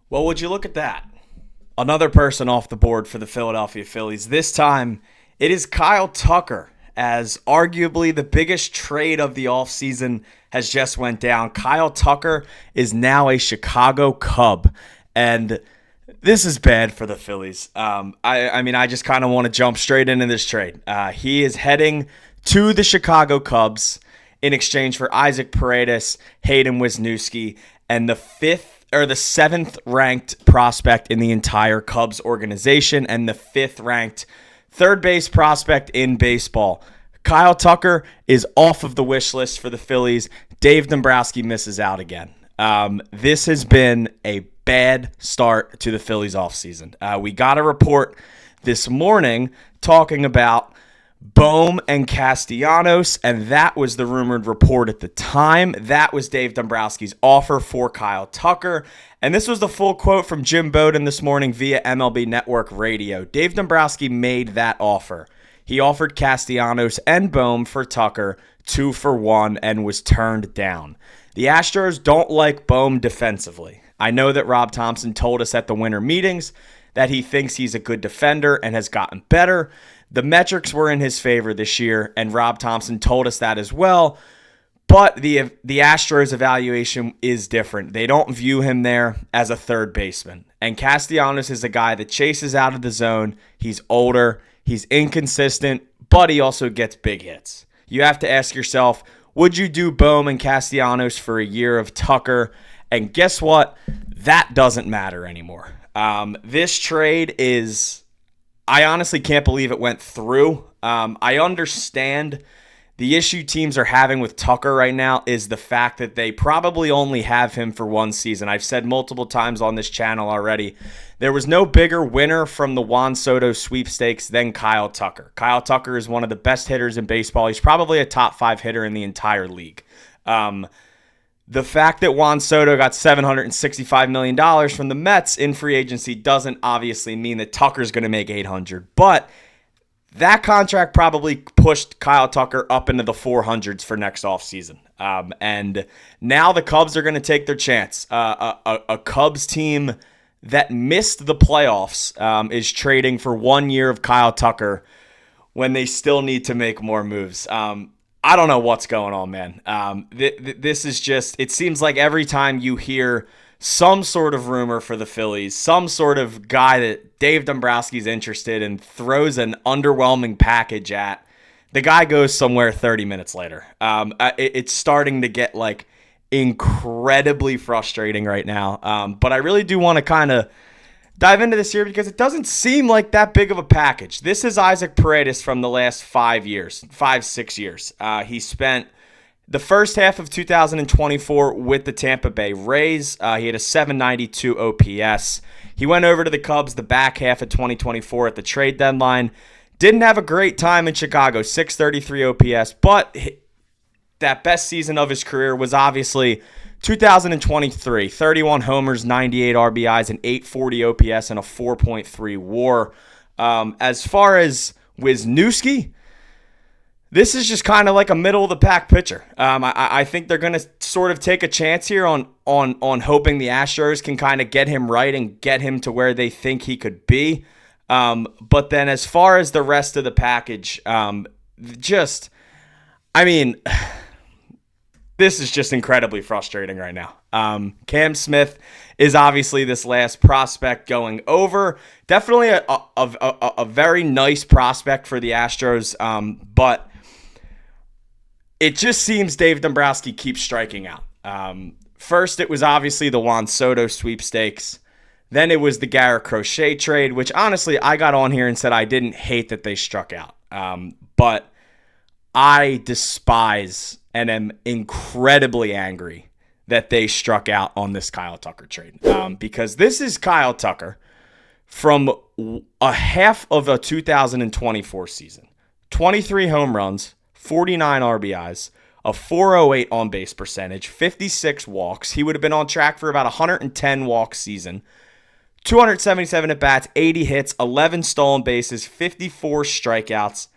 Well, would you look at that? Another person off the board for the Philadelphia Phillies. This time, it is Kyle Tucker, as arguably the biggest trade of the offseason has just went down. Kyle Tucker is now a Chicago Cub, and this is bad for the Phillies. I just kind of want to jump straight into this trade. He is heading to the Chicago Cubs in exchange for Isaac Paredes, Hayden Wisniewski, and the seventh ranked prospect in the entire Cubs organization and the fifth ranked third base prospect in baseball. Kyle Tucker is off of the wish list for the Phillies. Dave Dombrowski misses out again. This has been a bad start to the Phillies offseason. We got a report this morning talking about Bohm and Castellanos, and that was the rumored report at the time. That was Dave Dombrowski's offer for Kyle Tucker, and this was the full quote from Jim Bowden this morning via MLB Network Radio. Dave Dombrowski made that offer. He offered Castellanos and Bohm for Tucker, 2-for-1, and was turned down. The Astros don't like Bohm defensively. I know that Rob Thomson told us at the winter meetings that he thinks he's a good defender and has gotten better. The metrics were in his favor this year, and Rob Thomson told us that as well. But the Astros evaluation is different. They don't view him there as a third baseman. And Castellanos is a guy that chases out of the zone. He's older. He's inconsistent, but he also gets big hits. You have to ask yourself, would you do Bohm and Castellanos for a year of Tucker? And guess what? That doesn't matter anymore. This trade is... I honestly can't believe it went through. I understand the issue teams are having with Tucker right now is the fact that they probably only have him for one season. I've said multiple times on this channel already, there was no bigger winner from the Juan Soto sweepstakes than Kyle Tucker. Kyle Tucker is one of the best hitters in baseball. He's probably a top 5 hitter in the entire league. The fact that Juan Soto got $765 million from the Mets in free agency doesn't obviously mean that Tucker's going to make $800. But that contract probably pushed Kyle Tucker up into the 400s for next offseason. And now the Cubs are going to take their chance. A Cubs team that missed the playoffs is trading for 1 year of Kyle Tucker when they still need to make more moves. I don't know what's going on, man. This is just, it seems like every time you hear some sort of rumor for the Phillies, some sort of guy that Dave Dombrowski's interested in throws an underwhelming package at, the guy goes somewhere 30 minutes later. It's starting to get like incredibly frustrating right now. But I really do want to kind of dive into this here because it doesn't seem like that big of a package. This is Isaac Paredes from the last 6 years. He spent the first half of 2024 with the Tampa Bay Rays. He had a 792 OPS. He went over to the Cubs the back half of 2024 at the trade deadline. Didn't have a great time in Chicago, 633 OPS, but that best season of his career was obviously 2023, 31 homers, 98 RBIs, and 840 OPS, and a 4.3 WAR. As far as Wisniewski, this is just kind of like a middle-of-the-pack pitcher. I think they're going to sort of take a chance here on hoping the Astros can kind of get him right and get him to where they think he could be. But then as far as the rest of the package, this is just incredibly frustrating right now. Cam Smith is obviously this last prospect going over. Definitely a very nice prospect for the Astros, but it just seems Dave Dombrowski keeps striking out. First, it was obviously the Juan Soto sweepstakes. Then it was the Garrett Crochet trade, which honestly I got on here and said I didn't hate that they struck out. But I despise and am incredibly angry that they struck out on this Kyle Tucker trade. Because this is Kyle Tucker from a half of a 2024 season. 23 home runs, 49 RBIs, a 408 on-base percentage, 56 walks. He would have been on track for about 110 walk season. 277 at-bats, 80 hits, 11 stolen bases, 54 strikeouts,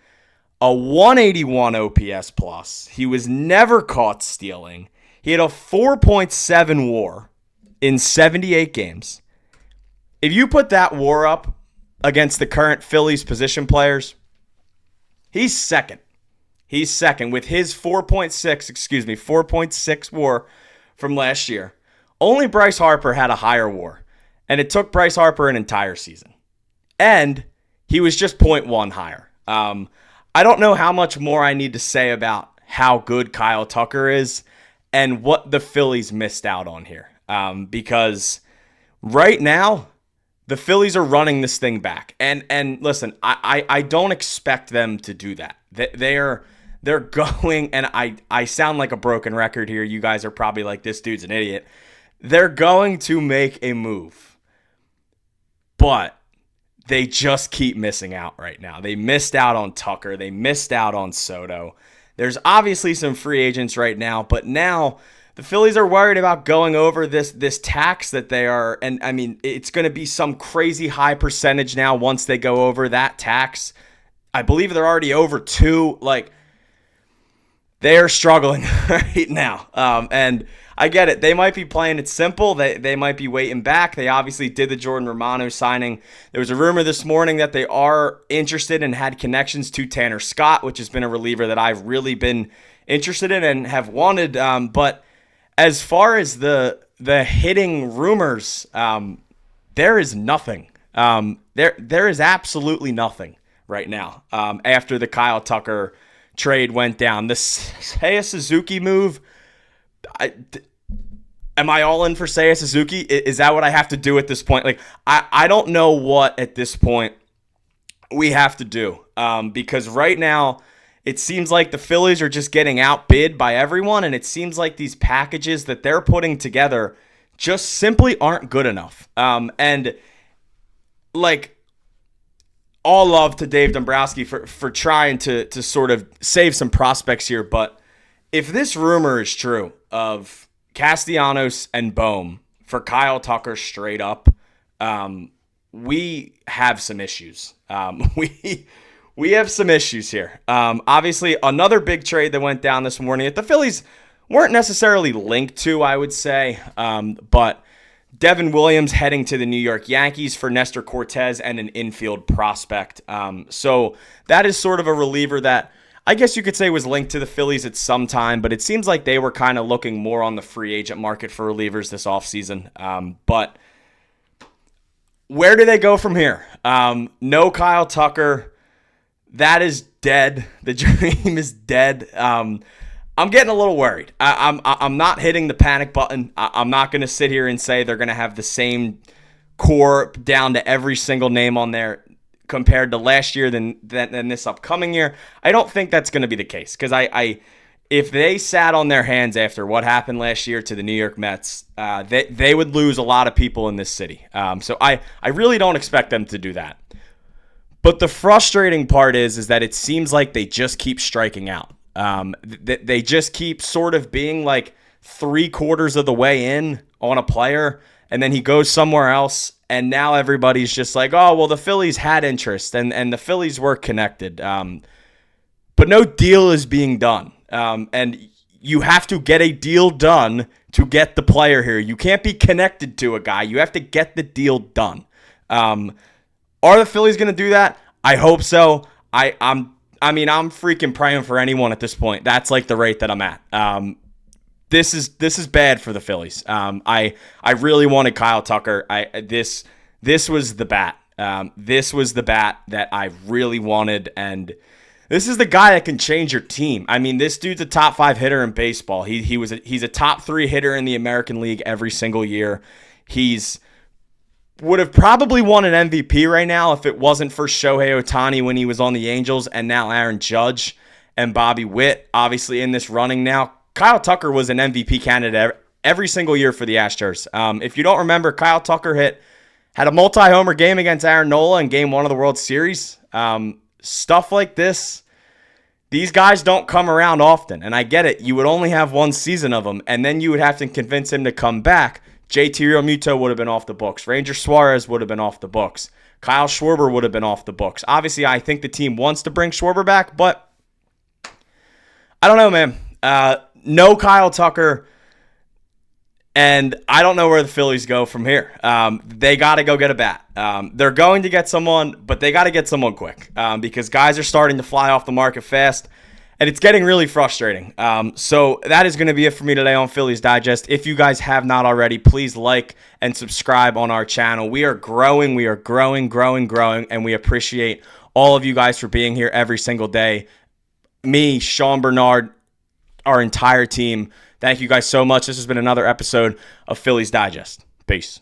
a 181 OPS plus. He was never caught stealing. He had a 4.7 WAR in 78 games. if you put that WAR up against the current Phillies position players, he's second. He's second with his 4.6 WAR from last year. Only Bryce Harper had a higher WAR, and it took Bryce Harper an entire season. And he was just 0.1 higher. I don't know how much more I need to say about how good Kyle Tucker is and what the Phillies missed out on here. Because right now, the Phillies are running this thing back. And listen, I don't expect them to do that. They're going, and I sound like a broken record here. You guys are probably like, this dude's an idiot. They're going to make a move. But they just keep missing out right now. They missed out on Tucker. They missed out on Soto. There's obviously some free agents right now, but now the Phillies are worried about going over this tax that they are, and I mean, it's going to be some crazy high percentage now once they go over that tax. I believe they're already over 2. Like, they're struggling right now. And I get it. They might be playing it simple. They might be waiting back. They obviously did the Jordan Romano signing. There was a rumor this morning that they are interested and had connections to Tanner Scott, which has been a reliever that I've really been interested in and have wanted. But as far as the hitting rumors, there is nothing. There is absolutely nothing right now after the Kyle Tucker trade went down. The Seiya Suzuki move, am I all in for Seiya Suzuki? Is that what I have to do at this point? Like, I don't know what at this point we have to do because right now it seems like the Phillies are just getting outbid by everyone, and it seems like these packages that they're putting together just simply aren't good enough. And like, all love to Dave Dombrowski for trying to sort of save some prospects here. But if this rumor is true of Castellanos and Bohm for Kyle Tucker straight up, we have some issues. We have some issues here. Obviously, another big trade that went down this morning that the Phillies weren't necessarily linked to, I would say, but Devin Williams heading to the New York Yankees for Nestor Cortez and an infield prospect. So that is sort of a reliever that I guess you could say was linked to the Phillies at some time, but it seems like they were kind of looking more on the free agent market for relievers this offseason. But where do they go from here? No Kyle Tucker. That is dead. The dream is dead. I'm getting a little worried. I'm not hitting the panic button. I'm not going to sit here and say they're going to have the same core down to every single name on there compared to last year than this upcoming year. I don't think that's going to be the case because if they sat on their hands after what happened last year to the New York Mets, they would lose a lot of people in this city. So I really don't expect them to do that. But the frustrating part is that it seems like they just keep striking out. They just keep sort of being like 3/4 of the way in on a player, and then he goes somewhere else, and now everybody's just like, oh, well, the Phillies had interest, and the Phillies were connected. But no deal is being done. And you have to get a deal done to get the player here. You can't be connected to a guy. You have to get the deal done. Are the Phillies going to do that? I hope so. I'm freaking praying for anyone at this point. That's like the rate that I'm at. This is bad for the Phillies. I really wanted Kyle Tucker. This was the bat. This was the bat that I really wanted, and this is the guy that can change your team. I mean, this dude's a top 5 hitter in baseball. He's a top 3 hitter in the American League every single year. Would have probably won an MVP right now if it wasn't for Shohei Ohtani when he was on the Angels, and now Aaron Judge and Bobby Witt obviously in this running now. Kyle Tucker was an MVP candidate every single year for the Astros. If you don't remember, Kyle Tucker had a multi-homer game against Aaron Nola in Game 1 of the World Series. Stuff like this, these guys don't come around often, and I get it. You would only have one season of them, and then you would have to convince him to come back. JT Realmuto would have been off the books. Ranger Suarez would have been off the books. Kyle Schwarber would have been off the books. Obviously, I think the team wants to bring Schwarber back, but I don't know, man. No Kyle Tucker. And I don't know where the Phillies go from here. They got to go get a bat. They're going to get someone, but they got to get someone quick because guys are starting to fly off the market fast, and it's getting really frustrating. So that is going to be it for me today on Phillies Digest. If you guys have not already, please like and subscribe on our channel. We are growing, and we appreciate all of you guys for being here every single day. Me, Sean Bernard, our entire team. Thank you guys so much. This has been another episode of Phillies Digest. Peace.